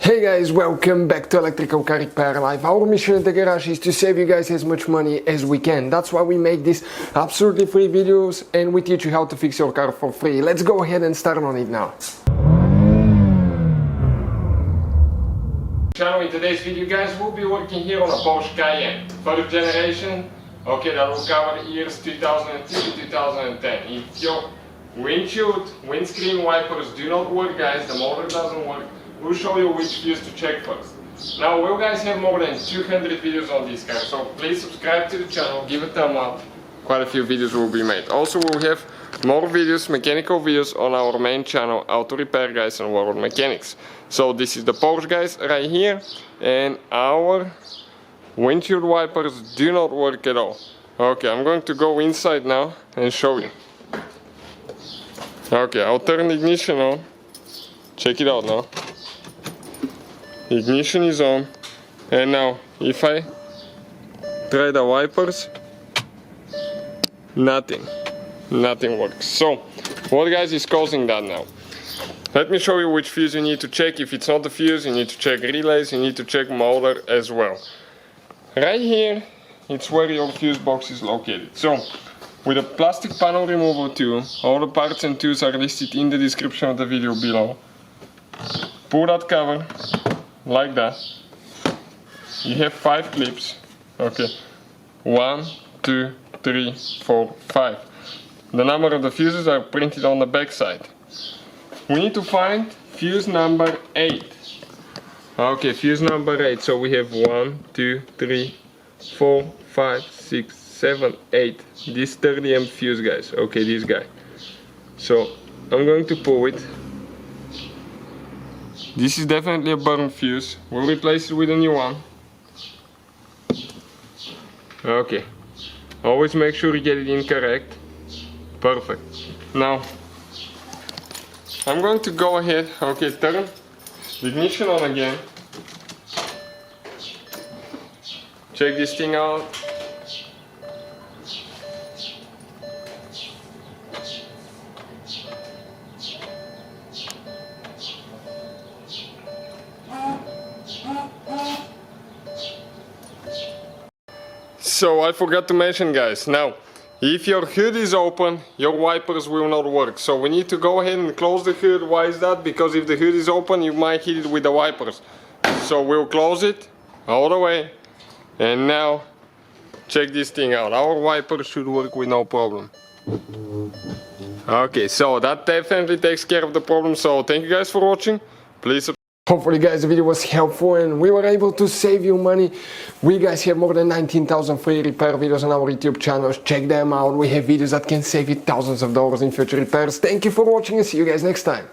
Hey guys, welcome back to Electrical Car Repair Live. Our mission in the garage is to save you guys as much money as we can. That's why we make these absolutely free videos and we teach you how to fix your car for free. Let's go ahead and start on it now. In today's video guys, we'll be working here on a Porsche Cayenne, 3rd generation. Okay, that will cover the years 2002 to 2010. If your windshield, windscreen wipers do not work guys, the motor doesn't work, we'll show you which fuse to check first. Now we'll guys have more than 200 videos on this car, so please subscribe to the channel, give a thumb up. Quite a few videos will be made. Also we'll have more videos, mechanical videos on our main channel, Auto Repair Guys and World Mechanics. So this is the Porsche guys right here, and our windshield wipers do not work at all. Okay, I'm going to go inside now and show you. Okay, I'll turn the ignition on. Check it out now. Ignition is on, and now if I try the wipers, nothing works. So what guys is causing that now? Let me show you which fuse you need to check. If it's not the fuse, you need to check relays, you need to check motor as well. Right here, it's where your fuse box is located. So with a plastic panel removal tool, all the parts and tools are listed in the description of the video below. Pull that cover like that. You have 5 clips. Okay, 1, 2, 3, 4, 5. The number of the fuses are printed on the back side. We need to find fuse number 8. Okay, fuse number 8. So we have 1, 2, 3, 4, 5, 6, 7, 8. This 30 amp fuse guys. Okay, this guy. So I'm going to pull it. This is definitely a burned fuse. We'll replace it with a new one. Okay. Always make sure you get it in correct. Perfect. Now, I'm going to go ahead. Okay, turn the ignition on again. Check this thing out. So I forgot to mention guys, now if your hood is open, your wipers will not work. So we need to go ahead and close the hood. Why is that? Because if the hood is open, you might hit it with the wipers. So we'll close it all the way. And now check this thing out. Our wipers should work with no problem. Okay, so that definitely takes care of the problem. So thank you guys for watching. Please subscribe. Hopefully guys the video was helpful and we were able to save you money. We guys have more than 19,000 free repair videos on our YouTube channels. Check them out. We have videos that can save you thousands of dollars in future repairs. Thank you for watching and see you guys next time.